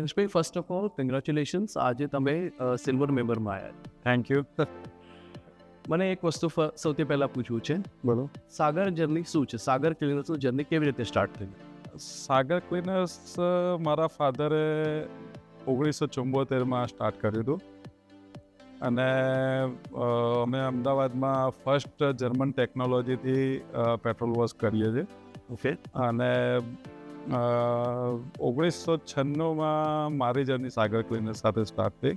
Dineshbhai, first of all કંગ્રેચ્યુલેશન્સ, આજે તમે silver મેમ્બરમાં આવ્યા. Thank you. મને એક વસ્તુ સૌથી પહેલાં પૂછવું છે, બોલો. સાગર જર્ની શું છે? સાગર ક્લિનર્સનું જર્ની કેવી રીતે સ્ટાર્ટ થઈ? સાગર ક્લિનર્સ મારા ફાધરે 1974માં સ્ટાર્ટ કર્યું હતું અને અમે અમદાવાદમાં ફર્સ્ટ જર્મન ટેકનોલોજીથી પેટ્રોલ વોશ કરીએ છીએ. ઓકે. અને 1996માં મારી જર્ની સાગર ક્લિનર્સ સાથે સ્ટાર્ટ થઈ.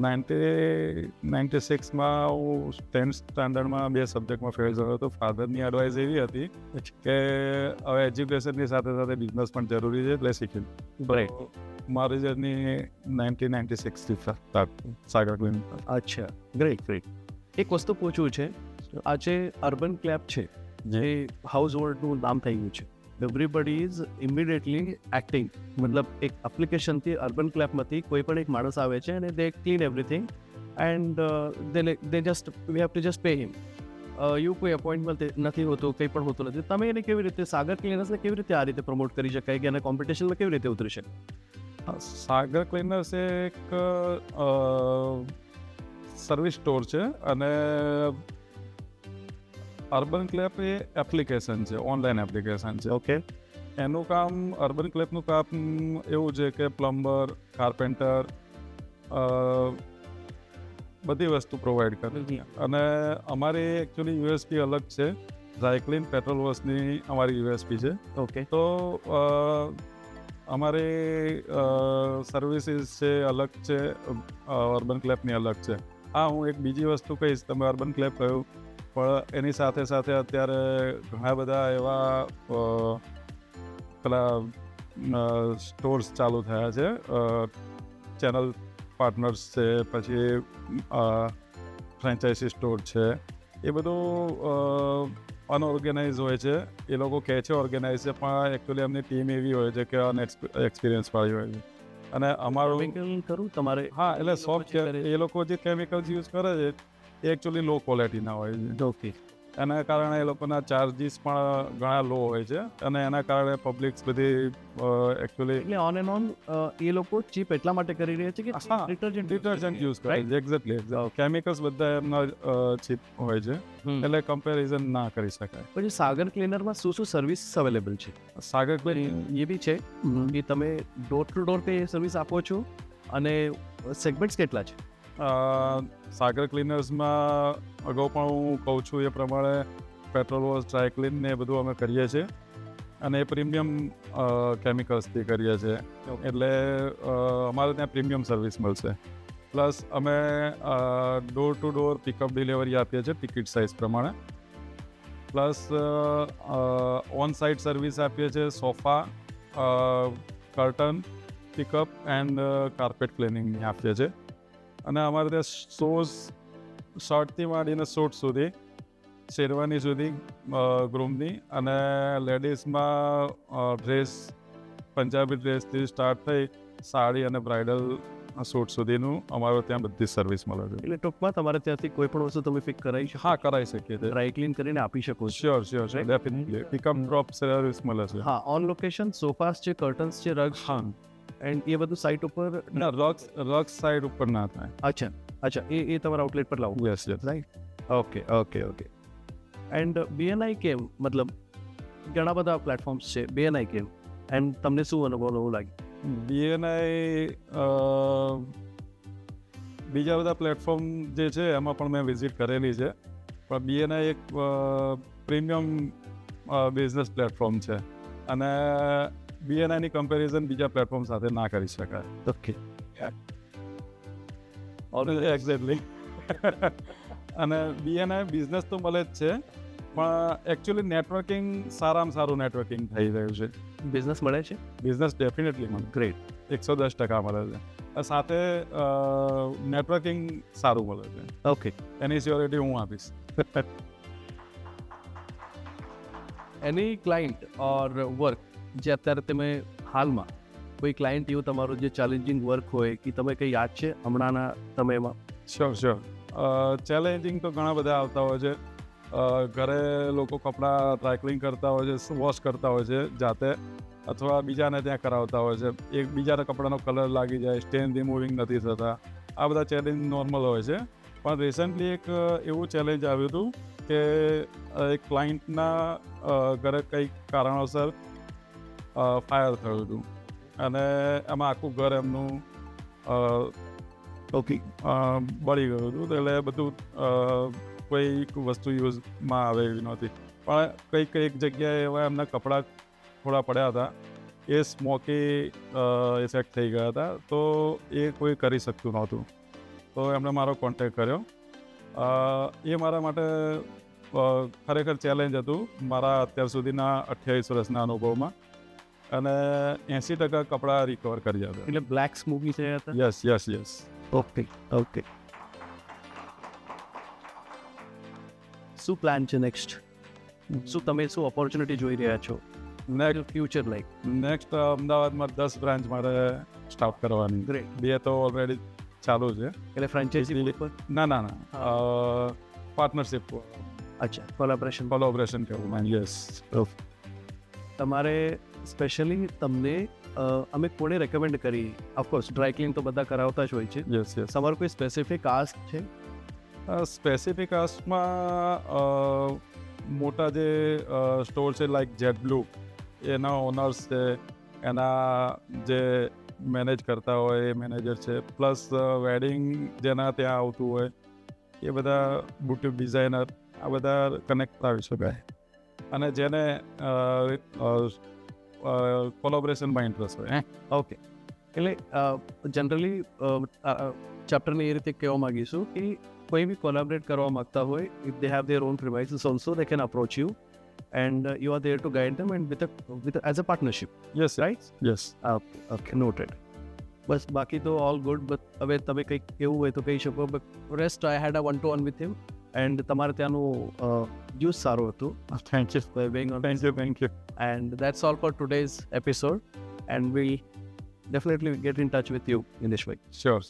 1996માં હું 10th સ્ટાન્ડર્ડમાં 2 સબ્જેક્ટમાં ફેલ થયો હતો. ફાધરની એડવાઇસ એવી હતી કે હવે એજ્યુકેશનની સાથે સાથે બિઝનેસ પણ જરૂરી છે, એટલે શીખી. મારી જર્ની 1996થી સ્ટાર્ટ સાગર ક્લિનર્સ. અચ્છા, ગ્રેટ. એક વસ્તુ પૂછવું છે, આજે અર્બન ક્લેબ છે જે હાઉસ હોલ્ડનું નામ થઈ ગયું છે. એવરીબડી ઇઝ ઇમિડિયેટલી એક્ટિંગ, મતલબ એક એપ્લિકેશનથી અર્બન ક્લેબમાંથી કોઈ પણ એક માણસ આવે છે અને they clean everything and they just we have to just pay him. એવું કોઈ અપોઇન્ટમેન્ટ નથી હોતું, કંઈ પણ હોતું નથી. તમે એને કેવી રીતે, સાગર ક્લિનર્સને કેવી રીતે આ રીતે પ્રમોટ કરી શકાય કે એને કોમ્પિટિશનમાં કેવી રીતે ઉતરી શકે? સાગર ક્લિનર્સ એક સર્વિસ સ્ટોર છે અને અર્બન ક્લેબ એ એપ્લિકેશન છે, ઓનલાઈન એપ્લિકેશન છે. ઓકે. એનું કામ, અર્બન ક્લેબનું કામ એવું છે કે પ્લમ્બર, કાર્પેન્ટર બધી વસ્તુ પ્રોવાઈડ કરે છે. અને અમારી એકચ્યુઅલી યુએસપી અલગ છે. ડ્રાયક્લીન પેટ્રોલ વોશની અમારી યુએસપી છે. ઓકે. તો અમારી સર્વિસીસ છે અલગ છે, અર્બન ક્લેબની અલગ છે. હા, હું એક બીજી વસ્તુ કહીશ. તમે અર્બન ક્લેબ કહ્યું, પણ એની સાથે સાથે અત્યારે ઘણા બધા એવા પેલા સ્ટોર્સ ચાલુ થયા છે. ચેનલ પાર્ટનર્સ છે, પછી ફ્રેન્ચાઇઝી સ્ટોર છે. એ બધું અનઓર્ગેનાઇઝ હોય છે. એ લોકો કહે છે ઓર્ગેનાઇઝ છે, પણ એકચ્યુઅલી એમની ટીમ એવી હોય છે કે અનએક્સપિરિયન્સ વાળી હોય છે. અને અમારું કરું તમારે, હા, એટલે સોફ્ટવેર એ લોકો જે કેમિકલ્સ યુઝ કરે છે એ એકચ્યુઅલી લો ક્વોલિટીના હોય છે. ઓકે. એના કારણે એ લોકોના ચાર્જીસ પણ ઘણા લો હોય છે અને એના કારણે પબ્લિક્સ બધી એકચ્યુઅલી એટલે ઓન એન્ડ ઓન એ લોકો ચીપ એટલા માટે કરી રહ્યા છે કે ડિટર્જન્ટ યુઝ કરે છે. એક્ઝેક્ટલી. કેમિકલ્સ બધા એમના ચીપ હોય છે, એટલે કમ્પેરિઝન ના કરી શકાય. પછી સાગર ક્લીનરમાં શું સર્વિસ અવેલેબલ છે? સાગર ક્લીન એ બી છે કે તમે door to door pay service આપો છો અને સેગમેન્ટ્સ કેટલા છે? સાગર ક્લીનર્સમાં અગાઉ પણ હું કહું છું એ પ્રમાણે પેટ્રોલ વોશ, ડ્રાયક્લીન ને એ બધું અમે કરીએ છીએ અને એ પ્રીમિયમ કેમિકલ્સથી કરીએ છીએ. એટલે અમારે ત્યાં પ્રીમિયમ સર્વિસ મળશે. પ્લસ અમે door to door pickup delivery આપીએ છીએ ટિકિટ સાઇઝ પ્રમાણે. પ્લસ ઓન સાઇટ સર્વિસ આપીએ છીએ sofa, curtain pickup and carpet ક્લિનિંગની આપીએ છીએ. અને અમારે ત્યાં શોઝ, શર્ટથી માંડીને શૂટ સુધી, શેરવાની સુધી ગ્રૂમની, અને લેડીઝમાં ડ્રેસ, પંજાબી ડ્રેસથી સ્ટાર્ટ થઈ સાડી અને બ્રાઇડલ શૂટ સુધીનું અમારે ત્યાં બધી સર્વિસ મળે છે. એટલે ટૂંકમાં તમારે ત્યાંથી કોઈ પણ વસ્તુ તમે પિક કરાવી શકો? હા, કરાવી શકીએ છીએ. ડ્રાય ક્લીન કરીને આપી શકો છો? Sure definitely. Pickup drop service મળે છે. હા, ઓન લોકેશન સોફાસ છે, કર્ટન્સ છે, રગ, હા, એન્ડ એ બધું સાઇટ ઉપર ના, રગ સાઈડ ઉપર ના થાય. અચ્છા, એ તમારા આઉટલેટ પર લાવું? Yes. Right. Okay. And BNI કેમ, મતલબ ઘણા બધા પ્લેટફોર્મ્સ છે, BNI કેમ, એન્ડ તમને શું અનુભવ લાગે? BNI બીજા બધા પ્લેટફોર્મ જે છે એમાં પણ મેં વિઝિટ કરેલી છે, પણ BNI એક પ્રીમિયમ બિઝનેસ પ્લેટફોર્મ છે અને BNIની કમ્પેરિઝન બીજા પ્લેટફોર્મ સાથે ના કરી શકાય. ઓકે. એક્ઝેક્ટલી. અને BNI બિઝનેસ તો મળે જ છે, પણ એકચ્યુઅલી નેટવર્કિંગ સારામાં સારું નેટવર્કિંગ થઈ રહ્યું છે. બિઝનેસ મળે છે? બિઝનેસ ડેફિનેટલી મળે. ગ્રેટ. 110% મળે છે. સાથે નેટવર્કિંગ સારું મળે છે. ઓકે. એની સ્યોરિટી હું આપીશ. એની ક્લાયન્ટ ઓર વર્ક જે અત્યારે તમે હાલમાં કોઈ ક્લાયન્ટ એવું તમારું જે ચેલેન્જિંગ વર્ક હોય કે તમે કંઈ યાદ છે હમણાંના સમયમાં? શ્યોર. ચેલેન્જિંગ તો ઘણા બધા આવતા હોય છે. ઘરે લોકો કપડાં ડ્રાયક્લિંગ કરતા હોય છે, વોશ કરતા હોય છે જાતે, અથવા બીજાને ત્યાં કરાવતા હોય છે. એક બીજાના કપડાનો કલર લાગી જાય, સ્ટેન રિમૂવિંગ નથી થતા, આ બધા ચેલેન્જ નોર્મલ હોય છે. પણ રિસન્ટલી એક એવું ચેલેન્જ આવ્યું હતું કે એક ક્લાયન્ટના ઘરે કંઈક કારણોસર ફાયર થયું હતું અને એમાં આખું ઘર એમનું ઓકે બળી ગયું હતું. એટલે બધું કોઈ વસ્તુ યુઝમાં આવે એવી નહોતી, પણ કંઈક જગ્યાએ એવા એમના કપડાં થોડા પડ્યા હતા, એ સ્મોકી ઇફેક્ટ થઈ ગયા હતા, તો એ કોઈ કરી શકતું નહોતું. તો એમણે મારો કોન્ટેક્ટ કર્યો. એ મારા માટે ખરેખર ચેલેન્જ હતું મારા અત્યાર સુધીના 28 વર્ષના અનુભવમાં, અને 80% કપડાં રિકવર કર્યા હતા. એટલે બ્લેક સ્મોકી થયા હતા. યસ. ઓકે શું પ્લાન છે નેક્સ્ટ? તમે શું ઓપોર્ચ્યુનિટી જોઈ રહ્યા છો ફ્યુચર લાઈક? નેક્સ્ટ અમદાવાદમાં 10 બ્રાન્ચ મારે સ્ટાર્ટ કરવાની. ગ્રેટ. 2 તો ઓલરેડી ચાલુ છે. એટલે ફ્રેન્ચાઇઝી ઉપર? ના, પાર્ટનરશિપ. અચ્છા, કોલેબોરેશન કરવું. યસ. તમારે સ્પેશિયલી તમને અમે કોને રેકમેન્ડ કરી? ઓફકોર્સ ડ્રાય ક્લીન તો બધા કરાવતા જ હોય છે. યસ. તમારો કોઈ સ્પેસિફિક આસ્ક છે? સ્પેસિફિક આસ્કમાં મોટા જે સ્ટોર છે લાઈક જેટ બ્લુ, એના ઓનર્સ છે, એના જે મેનેજ કરતા હોય એ મેનેજર છે, પ્લસ વેડિંગ જેના ત્યાં આવતું હોય એ બધા બુટિક ડિઝાઇનર, આ બધા કનેક્ટ આવી શકાય. અને જેને કોલેબોરેશનમાં ઇન્ટરેસ્ટ હોય. ઓકે, એટલે જનરલી ચેપ્ટરને એ રીતે કહેવા માગીશું કે કોઈ બી કોલેબોરેટ કરવા માગતા હોય, if they have there on premises also they can approach you and you are there to guide them and with as a partnership. Yes. Right? Yes. Okay, noted. બસ બાકી તો ઓલ ગુડ. બટ હવે તમે કંઈક કેવું હોય તો કહી શકો. But rest I had a 1-to-1 with him and તમારે ત્યાંનું જ્યુસ સારું હતું. Thank you. Thank you. And that's all for today's episode, and we'll definitely get in touch with you in this week. Sure.